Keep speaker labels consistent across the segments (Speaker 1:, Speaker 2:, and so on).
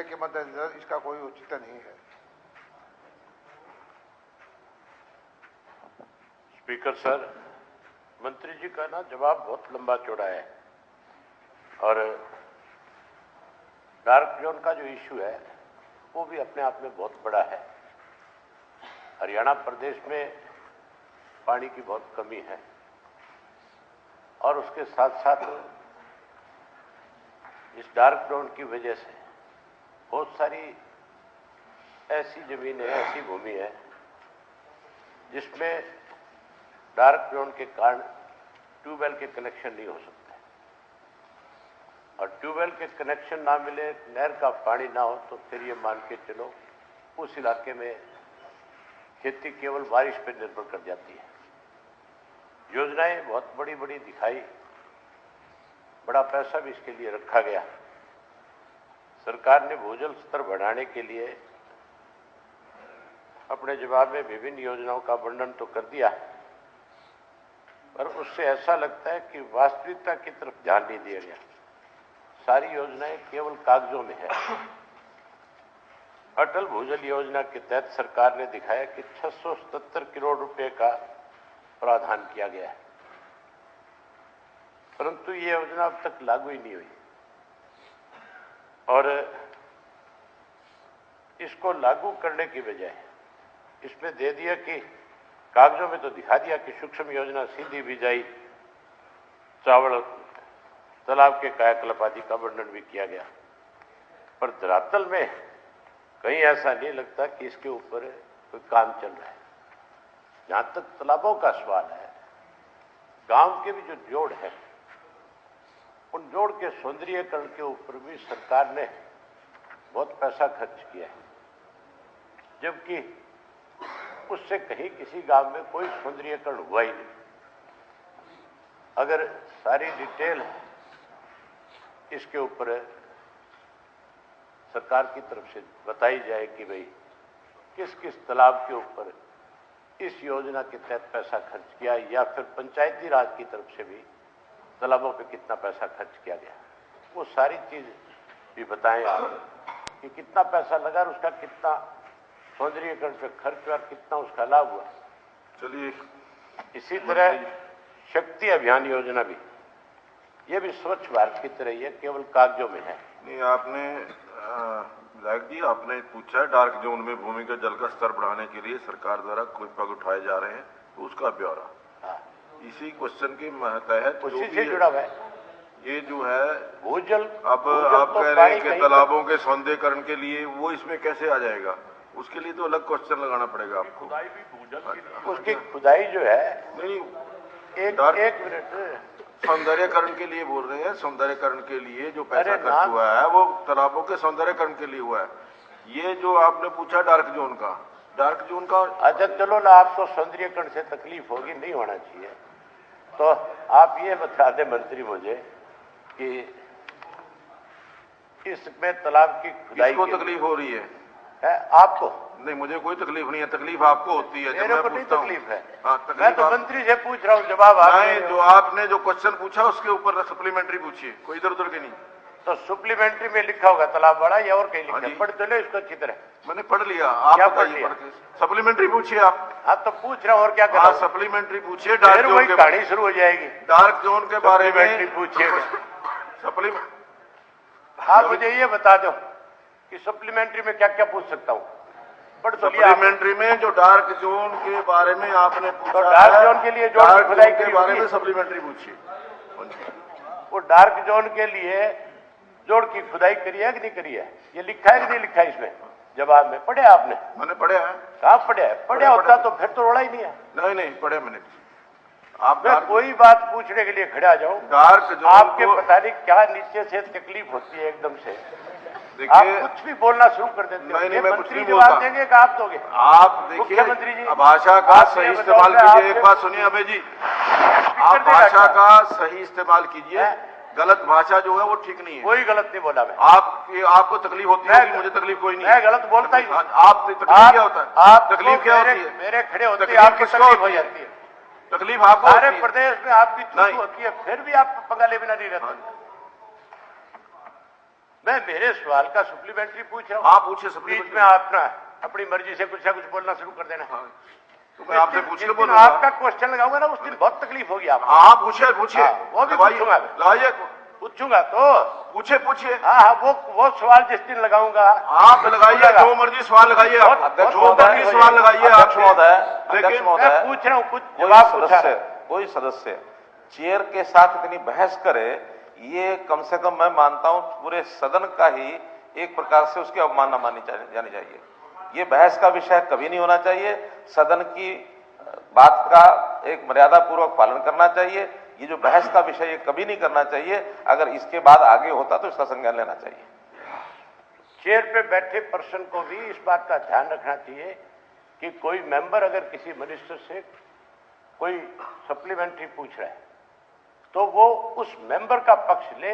Speaker 1: समय के मद्देनजर इसका कोई औचित्य नहीं है।
Speaker 2: स्पीकर सर, मंत्री जी का ना जवाब बहुत लंबा चौड़ा है और डार्क जोन का जो इश्यू है वो भी अपने आप में बहुत बड़ा है। हरियाणा प्रदेश में पानी की बहुत कमी है और उसके साथ साथ इस डार्क जोन की वजह से बहुत सारी ऐसी जमीन है, ऐसी भूमि है जिसमें डार्क जोन के कारण ट्यूबवेल के कनेक्शन नहीं हो सकते और ट्यूबवेल के कनेक्शन ना मिले, नहर का पानी ना हो तो फिर ये मान के चलो उस इलाके में खेती केवल बारिश पर निर्भर कर जाती है। योजनाएं बहुत बड़ी बड़ी दिखाई, बड़ा पैसा भी इसके लिए रखा गया। सरकार ने भूजल स्तर बढ़ाने के लिए अपने जवाब में विभिन्न योजनाओं का वर्णन तो कर दिया, पर उससे ऐसा लगता है कि वास्तविकता की तरफ ध्यान नहीं दिया गया। सारी योजनाएं केवल कागजों में है। अटल भूजल योजना के तहत सरकार ने दिखाया कि 677 करोड़ रुपए का प्रावधान किया गया है, परंतु ये योजना अब तक लागू ही नहीं हुई और इसको लागू करने की बजाय इसमें दे दिया कि कागजों में तो दिखा दिया कि सूक्ष्म योजना, सीधी बिजाई, चावल, तालाब के कायाकल्प आदि का वर्णन भी किया गया, पर धरातल में कहीं ऐसा नहीं लगता कि इसके ऊपर कोई काम चल रहा है। जहां तक तालाबों का सवाल है, गांव के भी जो जोड़ है, उन जोड़ के सौंदर्यीकरण के ऊपर भी सरकार ने बहुत पैसा खर्च किया है, जबकि उससे कहीं किसी गांव में कोई सौंदर्यीकरण हुआ ही नहीं। अगर सारी डिटेल इसके ऊपर सरकार की तरफ से बताई जाए कि भाई किस किस तालाब के ऊपर इस योजना के तहत पैसा खर्च किया, या फिर पंचायती राज की तरफ से भी तालाबों पे कितना पैसा खर्च किया गया, वो सारी चीज भी बताएं आप कि कितना पैसा लगा और उसका कितना सौंदर्यीकरण पे खर्च हुआ, कितना उसका लाभ हुआ।
Speaker 1: चलिए,
Speaker 2: इसी तरह शक्ति अभियान योजना भी, ये भी स्वच्छ भारत की तरह ही है, केवल कागजों में है।
Speaker 3: नहीं, आपने विधायक जी, आपने पूछा है डार्क जोन में भूमिगत जल का स्तर बढ़ाने के लिए सरकार द्वारा कोई पग उठाए जा रहे हैं, तो उसका ब्यौरा इसी क्वेश्चन के तहत
Speaker 2: उसी से जुड़ा हुआ है।
Speaker 3: ये जो है
Speaker 2: भूजल,
Speaker 3: अब आप कह रहे हैं कि तालाबों के सौंदर्यीकरण के लिए वो इसमें कैसे आ जाएगा, उसके लिए तो अलग क्वेश्चन लगाना पड़ेगा आपको।
Speaker 2: खुदाई भी भूजल उसकी खुदाई जो है,
Speaker 3: नहीं,
Speaker 2: एक मिनट,
Speaker 3: सौंदर्यीकरण के लिए बोल रहे हैं, सौंदर्यीकरण के लिए जो पैसा खर्च हुआ है वो तालाबों के सौंदर्यीकरण के लिए हुआ है। ये जो आपने पूछा डार्क जोन का
Speaker 2: अच्छा चलो ना, आपको सौंदर्यीकरण से तकलीफ होगी, नहीं होना चाहिए, तो आप ये बता दें मंत्री मुझे कि इसमें तालाब की खुदाई
Speaker 3: किसको तकलीफ हो रही है?
Speaker 2: आपको?
Speaker 3: नहीं, मुझे कोई तकलीफ नहीं है, तकलीफ आपको होती है।
Speaker 2: मेरे को नहीं तकलीफ है।
Speaker 3: हाँ,
Speaker 2: मैं तो मंत्री से पूछ रहा हूँ, जवाब
Speaker 3: नहीं, जो आपने जो क्वेश्चन पूछा उसके ऊपर सप्लीमेंट्री पूछिए, कोई इधर उधर के नहीं।
Speaker 2: तो सप्लीमेंट्री में लिखा होगा तालाब बड़ा, या और कहीं लिखा? पढ़ चलो इसको अच्छी तरह।
Speaker 3: मैंने पढ़ लिया, आप बताइए। सप्लीमेंट्री पूछिए आप।
Speaker 2: आप तो पूछ रहा हूँ, और क्या कर रहा हूँ?
Speaker 3: सप्लीमेंट्री पूछिए। डार्क जोन की
Speaker 2: कहानी शुरू हो जाएगी।
Speaker 3: डार्क जोन के बारे में
Speaker 2: पूछिएगा।
Speaker 3: सप्लीमेंट्री
Speaker 2: आप मुझे ये बता दो कि सप्लीमेंट्री में क्या क्या पूछ सकता हूँ?
Speaker 3: सप्लीमेंट्री में जो डार्क जोन के बारे में आपने पूछा,
Speaker 2: तो डार्क जोन के लिए जोड़ की खुदाई
Speaker 3: के बारे में सप्लीमेंट्री पूछिए।
Speaker 2: वो डार्क जोन के लिए जोड़ की खुदाई करी है कि नहीं करी है, ये लिखा है कि नहीं लिखा है इसमें? जवाब में पढ़े आपने?
Speaker 3: मैंने पढ़ा है।
Speaker 2: कहाँ पढ़ा है? पढ़ा होता तो फिर तो रोड़ा ही नहीं है।
Speaker 3: नहीं पढ़े मैंने।
Speaker 2: आप कोई बात पूछने के लिए खड़ा जाओ,
Speaker 3: डार्क जोन
Speaker 2: आपके पता नहीं क्या नीचे से तकलीफ होती है एकदम से, आप कुछ भी बोलना शुरू कर देते हो।
Speaker 3: नहीं, मैं कुछ नहीं
Speaker 2: जवाब देंगे कि आप दोगे?
Speaker 3: आप देखिए,
Speaker 2: मंत्री जी,
Speaker 3: भाषा का सही इस्तेमाल कीजिए। एक बात सुनिए अभय जी, आप भाषा का सही इस्तेमाल कीजिए। गलत भाषा जो है वो ठीक नहीं है।
Speaker 2: कोई गलत नहीं बोला मैं।
Speaker 3: आपको तकलीफ होती है, मुझे तकलीफ कोई नहीं है।
Speaker 2: मैं गलत बोलता ही।
Speaker 3: आप तकलीफ क्या होता है? तकलीफ क्या होती है?
Speaker 2: मेरे खड़े होते आपको तकलीफ हो जाती है।
Speaker 3: तकलीफ आपको
Speaker 2: सारे प्रदेश में आपकी चूक होती है, फिर भी आप पंगा ले बिना नहीं रहते। मैं मेरे सवाल का सप्लीमेंट्री पूछ रहा हूँ।
Speaker 3: आप पूछिए
Speaker 2: बीच
Speaker 3: सप्लीमेंट्री।
Speaker 2: में अपना अपनी मर्जी से कुछ ना कुछ बोलना शुरू कर देना।
Speaker 3: हाँ, तो मैं आपसे पूछ के
Speaker 2: जिस दिन
Speaker 3: बोलूंगा।
Speaker 2: आपका क्वेश्चन लगाऊंगा ना उस दिन बहुत तकलीफ होगी आपको।
Speaker 3: हाँ पूछिए पूछिए।
Speaker 2: हाँ, वो भी
Speaker 3: लगाइए,
Speaker 2: पूछूंगा।
Speaker 3: लगाइए,
Speaker 2: पूछूंगा तो
Speaker 3: पूछिए पूछिए।
Speaker 2: हाँ वो सवाल जिस दिन लगाऊंगा
Speaker 3: आप लगाइए, जो मर्जी सवाल लगाइए, आप
Speaker 2: अध्यक्ष
Speaker 3: जो मर्जी सवाल लगाइए।
Speaker 4: अध्यक्ष महोदय,
Speaker 3: लेकिन
Speaker 4: अध्यक्ष महोदय,
Speaker 2: मैं पूछ रहा हूँ, कुछ जवाब पूछा है।
Speaker 4: कोई सदस्य चेयर के साथ इतनी बहस करे, ये कम से कम मैं मानता हूं पूरे सदन का ही एक प्रकार से उसकी अवमानना मानी जानी चाहिए। ये बहस का विषय कभी नहीं होना चाहिए। सदन की बात का एक मर्यादा पूर्वक पालन करना चाहिए। ये जो बहस का विषय ये कभी नहीं करना चाहिए। अगर इसके बाद आगे होता तो इसका संज्ञान लेना चाहिए।
Speaker 2: चेयर पे बैठे पर्सन को भी इस बात का ध्यान रखना चाहिए कि कोई मेंबर अगर किसी मिनिस्टर से कोई सप्लीमेंट्री पूछ रहा है तो वो उस मेंबर का पक्ष ले,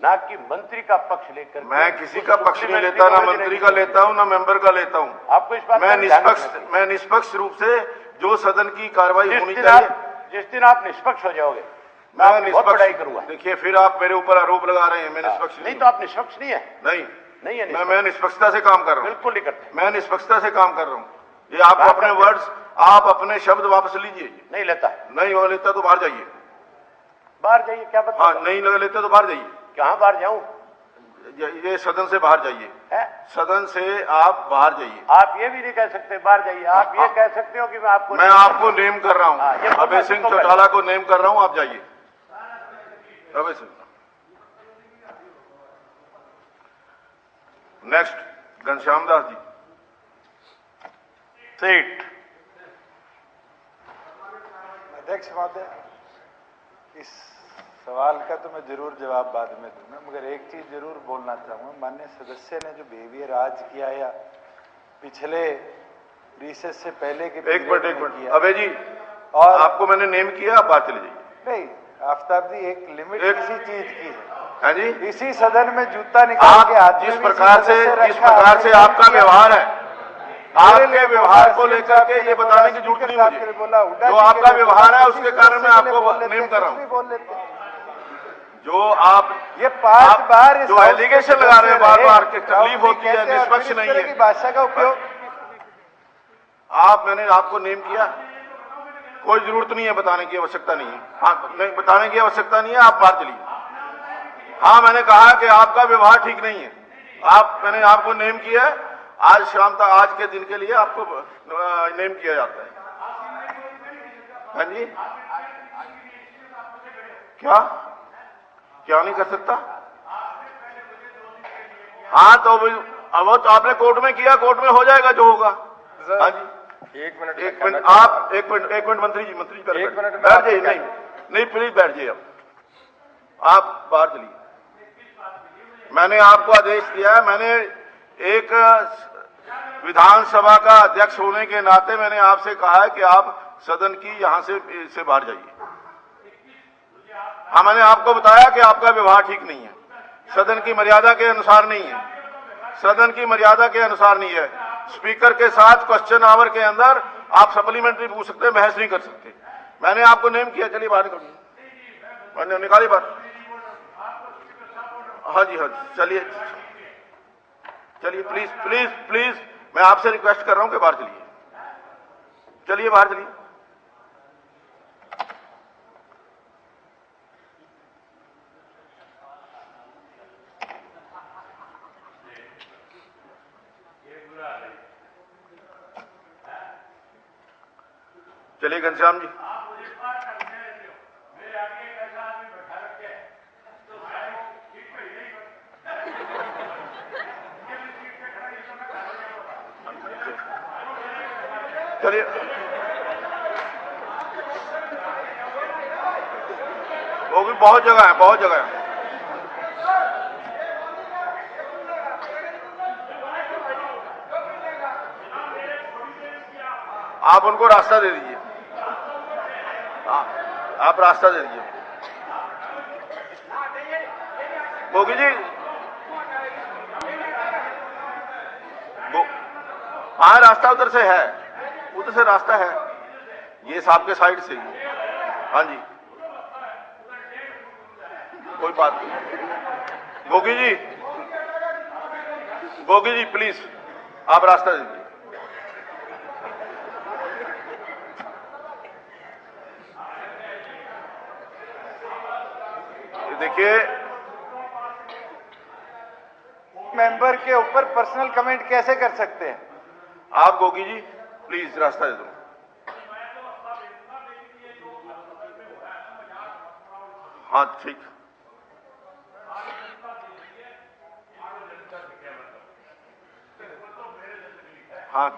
Speaker 2: ना कि मंत्री का पक्ष लेकर।
Speaker 3: मैं किसी का पक्ष नहीं लेता, ना मंत्री का लेता हूं, ना मेंबर का लेता हूं।
Speaker 2: आपको इस बात
Speaker 3: मैं निष्पक्ष रूप से जो सदन की कार्रवाई होनी चाहिए।
Speaker 2: जिस दिन आप निष्पक्ष हो जाओगे मैं आपकी बहुत बड़ाई करूंगा।
Speaker 3: देखिए, फिर आप मेरे ऊपर आरोप लगा रहे हैं मैं निष्पक्ष
Speaker 2: नहीं, तो आप निष्पक्ष नहीं है।
Speaker 3: नहीं
Speaker 2: है
Speaker 3: मैं निष्पक्षता से काम कर रहा हूँ।
Speaker 2: बिल्कुल नहीं करते।
Speaker 3: मैं निष्पक्षता से काम कर रहा हूँ। ये आप अपने वर्ड्स, आप अपने शब्द वापस लीजिए।
Speaker 2: नहीं लेता।
Speaker 3: नहीं हो लेता तो बाहर जाइए।
Speaker 2: बाहर जाइए क्या बता?
Speaker 3: हाँ, नहीं लगा लेते तो बाहर जाइए।
Speaker 2: कहाँ बाहर जाऊं?
Speaker 3: ये सदन से बाहर जाइए। सदन से आप बाहर जाइए।
Speaker 2: आप ये भी नहीं कह सकते बाहर जाइए। आप ये कह सकते हो कि मैं आपको
Speaker 3: नेम कर रहा हूँ। अभय सिंह चौटाला को नेम कर रहा हूँ, आप जाइए। अभय सिंह। नेक्स्ट घनश्याम दास जी।
Speaker 2: सीट।
Speaker 5: अध्यक्ष महोदय, इस सवाल का तो मैं जरूर जवाब बाद में दूंगा, मगर एक चीज जरूर बोलना चाहूंगा। माननीय सदस्य ने जो बिहेवियर आज किया या पिछले रिसेस से पहले के
Speaker 3: एक मिनट अभय जी,
Speaker 5: और
Speaker 3: आपको मैंने नेम किया, आप बात चले जाइए।
Speaker 5: नहीं आफ्ताब जी, एक लिमिट किसी चीज की है।
Speaker 3: हाँ जी,
Speaker 5: इसी सदन में जूता निकाल के हाथ में
Speaker 3: जिस प्रकार से आपका व्यवहार है, आपके व्यवहार को लेकर के ये बताने की जरूरत नहीं मुझे। जो आपका व्यवहार है उसके कारण मैं आपको नेम कर रहा हूँ। जो आप
Speaker 5: ये 5 बार
Speaker 3: जो एलिगेशन लगा रहे हैं बार बार के तकलीफ होती है, निष्पक्ष नहीं है
Speaker 5: भाषा का उपयोग।
Speaker 3: मैंने आपको नेम किया, कोई जरूरत नहीं है, बताने की आवश्यकता नहीं है। हाँ, नहीं बताने की आवश्यकता नहीं है, आप बाहर चलिए। हाँ, मैंने कहा कि आपका व्यवहार ठीक नहीं है। मैंने आपको नेम किया है। आज शाम तक, आज के दिन के लिए आपको नेम किया जाता है। हाँ जी, क्या नहीं कर सकता? हाँ, तो अब तो आपने कोर्ट में किया, कोर्ट में हो जाएगा जो होगा। हाँ जी, एक मिनट आप एक मिनट मंत्री जी बैठ जाइए। नहीं प्लीज बैठ जाइए। आप बाहर चलिए। मैंने आपको आदेश दिया है। मैंने एक विधानसभा का अध्यक्ष होने के नाते मैंने आपसे कहा है कि आप सदन की यहां से बाहर जाइए। हाँ, मैंने आपको बताया कि आपका व्यवहार ठीक नहीं है, सदन की मर्यादा के अनुसार नहीं है, सदन की मर्यादा के अनुसार नहीं है। स्पीकर के साथ क्वेश्चन आवर के अंदर आप सप्लीमेंट्री पूछ सकते हैं, बहस नहीं कर सकते। मैंने आपको नेम किया, चलिए बाहर निकलिए। मैंने निकाली बात। हाँ जी, चलिए प्लीज मैं आपसे रिक्वेस्ट कर रहा हूं कि बाहर चलिए बाहर चलिए। चलिए घनश्याम जी। चलिए, वो भी बहुत जगह है, बहुत जगह है। आप उनको रास्ता दे दीजिए। आप रास्ता दे दीजिए। गोगी जी, हाँ, रास्ता उधर से है, उधर से रास्ता है, ये साहब के साइड से ही। हाँ जी, कोई बात नहीं। गोगी जी, गोगी जी प्लीज आप रास्ता दीजिए। देखिए
Speaker 5: मेंबर के ऊपर पर्सनल कमेंट कैसे कर सकते हैं?
Speaker 3: आप गोगी जी प्लीज रास्ता दे दो। हाँ ठीक। हाँ